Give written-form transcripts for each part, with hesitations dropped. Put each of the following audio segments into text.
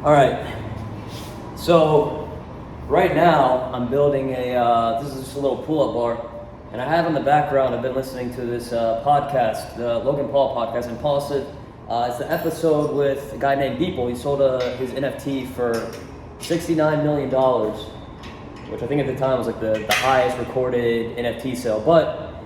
All right. So right now I'm building this is just a little pull-up bar, and I have in the background, I've been listening to this podcast, the Logan Paul podcast, and Paul said it's the episode with a guy named Beeple. He sold his NFT for $69 million, which I think at the time was like the highest recorded NFT sale. But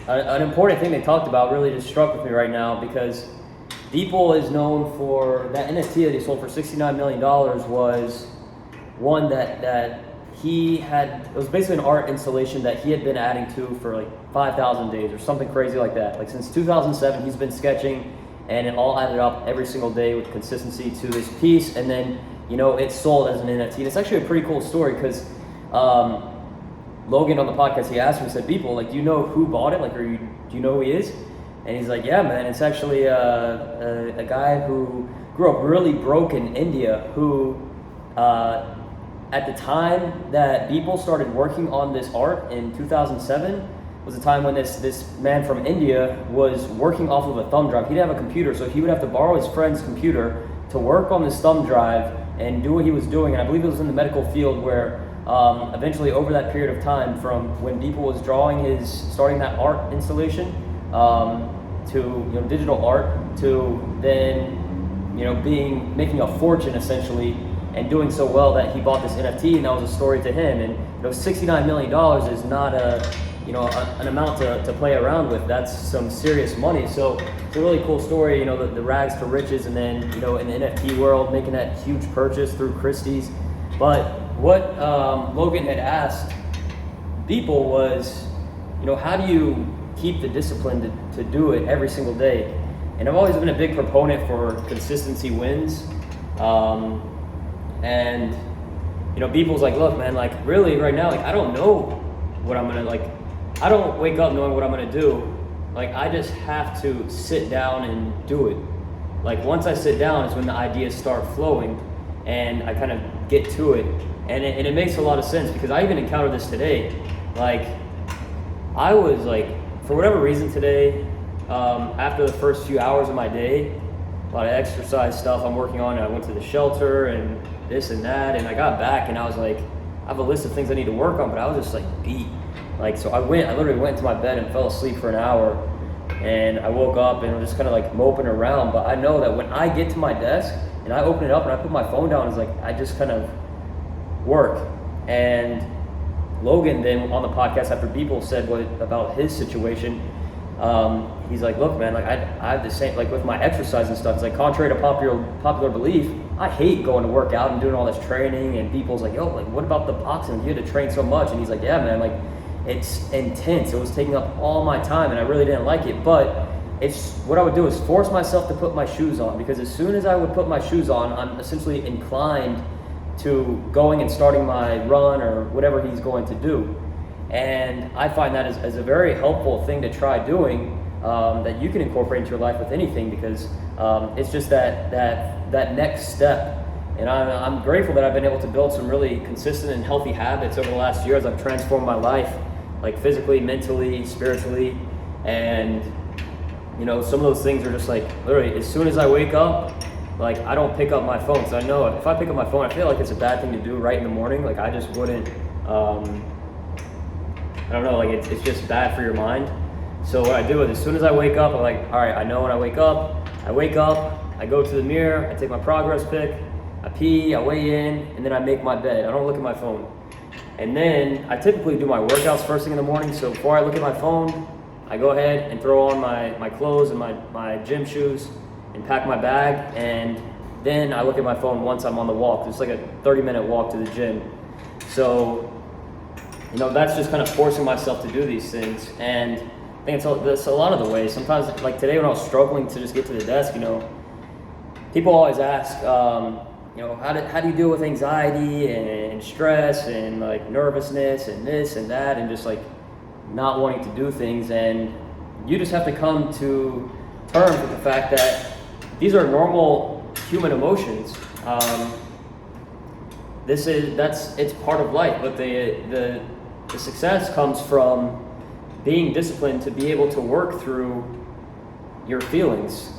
an important thing they talked about really just struck with me right now, because Beeple is known for that NFT that he sold for $69 million was one that he had. It was basically an art installation that he had been adding to for like 5,000 days or something crazy like that. Like since 2007, he's been sketching, and it all added up every single day with consistency to this piece. And then, you know, it sold as an NFT. And it's actually a pretty cool story because Logan on the podcast, he asked me, he said, Beeple, like, do you know who bought it? Like, do you know who he is? And he's like, yeah, man, it's actually a guy who grew up really broke in India, who at the time that Beeple started working on this art in 2007 was the time when this man from India was working off of a thumb drive. He didn't have a computer, so he would have to borrow his friend's computer to work on this thumb drive and do what he was doing. And I believe it was in the medical field where eventually over that period of time from when Beeple was starting that art installation, to digital art, to then making a fortune essentially, and doing so well that he bought this NFT, and that was a story to him. And $69 million is not an amount to play around with. That's some serious money. So it's a really cool story. The rags to riches, and then in the NFT world making that huge purchase through Christie's. But what Logan had asked Beeple was, how do you keep the discipline to do it every single day? And I've always been a big proponent for consistency wins. And Beeple's like, look, man, like really right now, like I don't know what I'm gonna I don't wake up knowing what I'm gonna do. Like I just have to sit down and do it. Like once I sit down is when the ideas start flowing, and I kind of get to it. And it makes a lot of sense, because I even encountered this today. Like I was like, for whatever reason today, after the first few hours of my day, a lot of exercise stuff I'm working on, and I went to the shelter and this and that, and I got back and I was like, I have a list of things I need to work on, but I was just like beat. Like, so I literally went to my bed and fell asleep for an hour, and I woke up and was just kind of like moping around. But I know that when I get to my desk and I open it up and I put my phone down, it's like I just kind of work. And Logan then on the podcast after Beeple said about his situation, he's like, look, man, like I have the same, like with my exercise and stuff. It's like, contrary to popular belief, I hate going to work out and doing all this training. And Beeple's like, yo, like what about the boxing? You had to train so much. And he's like, yeah, man, like it's intense. It was taking up all my time, and I really didn't like it. But it's what I would do is force myself to put my shoes on, because as soon as I would put my shoes on, I'm essentially inclined to going and starting my run or whatever he's going to do. And I find that as a very helpful thing to try doing, that you can incorporate into your life with anything, because it's just that next step. And I'm grateful that I've been able to build some really consistent and healthy habits over the last year as I've transformed my life, like physically, mentally, spiritually. And some of those things are just like, literally, as soon as I wake up, like I don't pick up my phone. So I know if I pick up my phone, I feel like it's a bad thing to do right in the morning. Like I just wouldn't, I don't know, like it's just bad for your mind. So what I do is as soon as I wake up, I'm like, all right, I know when I wake up, I go to the mirror, I take my progress pic, I pee, I weigh in, and then I make my bed. I don't look at my phone. And then I typically do my workouts first thing in the morning. So before I look at my phone, I go ahead and throw on my clothes and my gym shoes and pack my bag. And then I look at my phone once I'm on the walk. It's like a 30-minute walk to the gym. So, that's just kind of forcing myself to do these things. And I think that's a lot of the ways. Sometimes, like today when I was struggling to just get to the desk, people always ask, how do you deal with anxiety and stress and like nervousness and this and that, and just like not wanting to do things. And you just have to come to terms with the fact that these are normal human emotions. It's part of life, but the success comes from being disciplined to be able to work through your feelings.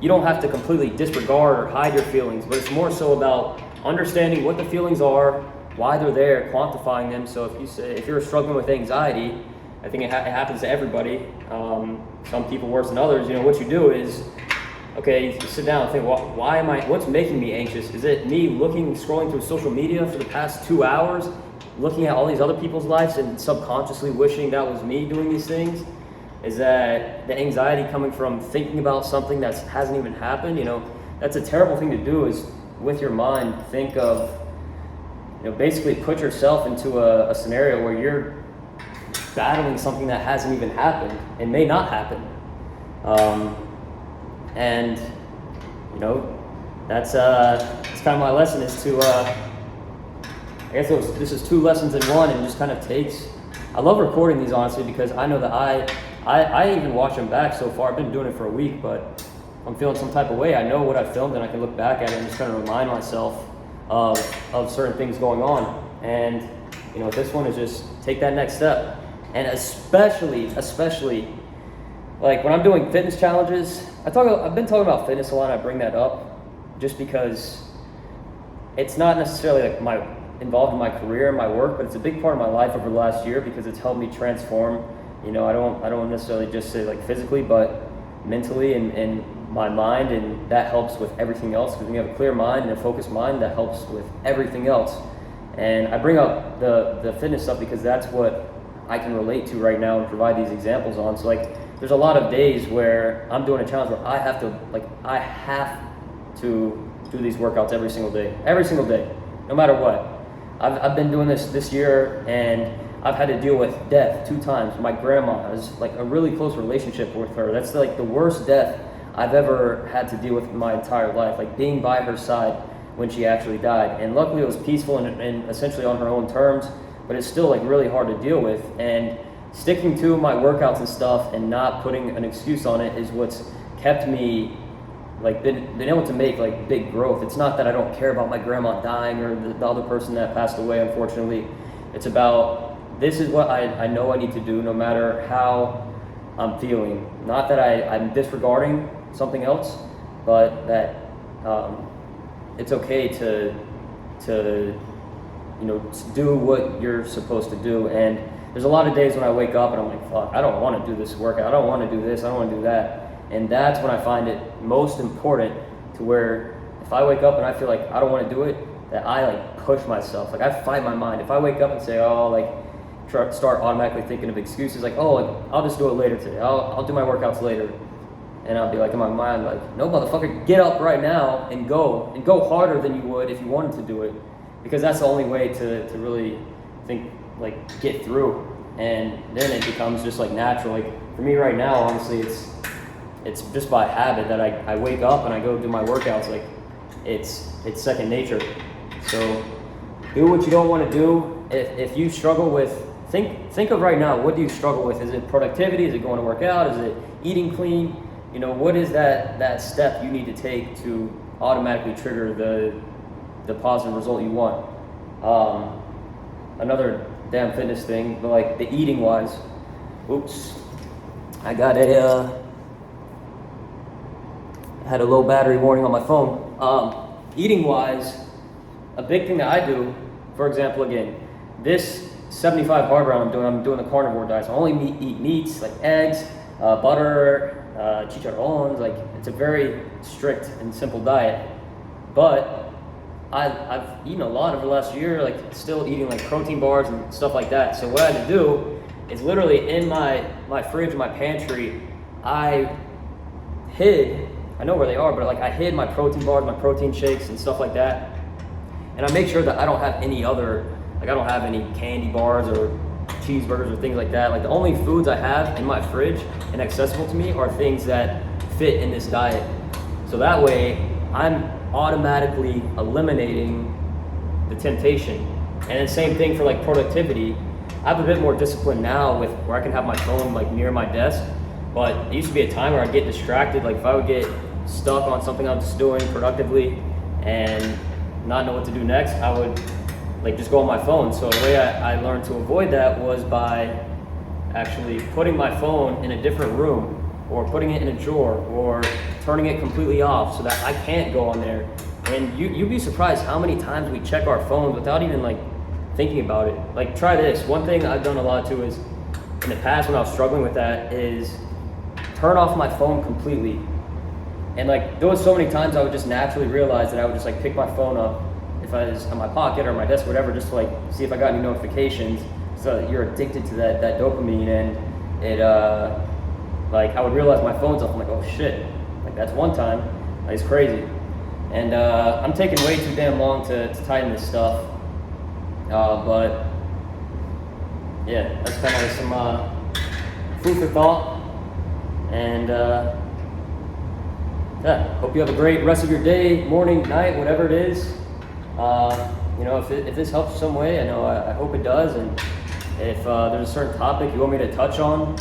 you don't have to completely disregard or hide your feelings, but it's more so about understanding what the feelings are, why they're there, quantifying them. So if you're struggling with anxiety, I think it happens to everybody. Some people worse than others. What you do is, okay, you sit down and think, what's making me anxious? Is it me scrolling through social media for the past 2 hours, looking at all these other people's lives and subconsciously wishing that was me doing these things? Is that the anxiety coming from thinking about something that hasn't even happened? That's a terrible thing to do, is with your mind, think of, basically put yourself into a scenario where you're battling something that hasn't even happened and may not happen. And that's kind of my lesson, is to I guess this is 2 lessons in one, and just kind of takes. I love recording these, honestly, because I know that I even watch them back so far. I've been doing it for a week, but I'm feeling some type of way. I know what I filmed, and I can look back at it and just kind of remind myself of certain things going on. And this one is just take that next step. And especially like when I'm doing fitness challenges, I've been talking about fitness a lot. I bring that up just because it's not necessarily like involved in my career and my work, but it's a big part of my life over the last year because it's helped me transform. I don't necessarily just say like physically, but mentally and my mind, and that helps with everything else, because when you have a clear mind and a focused mind, that helps with everything else. And I bring up the fitness stuff because that's what I can relate to right now and provide these examples on. So like there's a lot of days where I'm doing a challenge where I have to do these workouts every single day, no matter what. I've been doing this year, and I've had to deal with death 2 times. My grandma has like a really close relationship with her. That's like the worst death I've ever had to deal with in my entire life, like being by her side when she actually died. And luckily it was peaceful and essentially on her own terms, but it's still like really hard to deal with. And sticking to my workouts and stuff and not putting an excuse on it is what's kept me like been able to make like big growth. It's not that I don't care about my grandma dying or the other person that passed away, unfortunately. It's about, this is what I know I need to do no matter how I'm feeling. Not that I'm disregarding something else, but that it's okay to do what you're supposed to do. And there's a lot of days when I wake up and I'm like, fuck, I don't want to do this workout. I don't want to do this. I don't want to do that. And that's when I find it most important, to where if I wake up and I feel like I don't want to do it, that I like push myself. Like I fight my mind. If I wake up and say, start automatically thinking of excuses like, I'll just do it later today. I'll do my workouts later. And I'll be like in my mind, like, no, motherfucker, get up right now and go harder than you would if you wanted to do it. Because that's the only way to really get through. And then it becomes just like natural. Like for me right now, honestly, it's just by habit that I wake up and I go do my workouts. Like it's second nature. So do what you don't want to do. If you struggle with, think of right now, what do you struggle with? Is it productivity? Is it going to work out? Is it eating clean? What is that step you need to take to automatically trigger the positive result you want? Another damn fitness thing, but like the eating wise, oops, I got had a low battery warning on my phone. Eating wise, a big thing that I do, for example, again, this 75 hard round I'm doing the carnivore diet. So I only eat meats like eggs, butter, chicharrones. Like it's a very strict and simple diet, but I've eaten a lot over the last year, like still eating like protein bars and stuff like that. So what I had to do is literally in my fridge, my pantry, I know where they are, but like I hid my protein bars, my protein shakes and stuff like that. And I make sure that I don't have any other, I don't have any candy bars or cheeseburgers or things like that. Like the only foods I have in my fridge and accessible to me are things that fit in this diet. So that way I'm automatically eliminating the temptation. And then same thing for like productivity. I have a bit more discipline now with where I can have my phone like near my desk, but it used to be a time where I'd get distracted. Like if I would get stuck on something I was doing productively and not know what to do next, I would like just go on my phone. So the way I learned to avoid that was by actually putting my phone in a different room, or putting it in a drawer, or turning it completely off so that I can't go on there. And you'd be surprised how many times we check our phones without even like thinking about it. Like, try this. One thing I've done a lot too is, in the past when I was struggling with that, is turn off my phone completely. And like, there was so many times I would just naturally realize that I would just like pick my phone up if I was on my pocket or my desk or whatever, just to like see if I got any notifications. So that you're addicted to that dopamine, and it like I would realize my phone's off. I'm like, oh shit, like that's one time. Like, it's crazy. And I'm taking way too damn long to tighten this stuff. But yeah, that's kind of some food for thought. And yeah, hope you have a great rest of your day, morning, night, whatever it is. You know, if this helps some way, I hope it does. And if there's a certain topic you want me to touch on,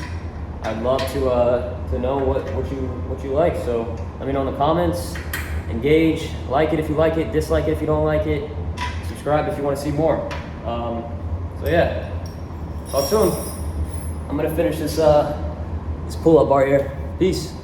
I'd love to know what you like. So let me know in the comments. Engage, like it if you like it, dislike it if you don't like it, subscribe if you want to see more. So yeah, talk soon. I'm gonna finish this pull-up bar here. Peace.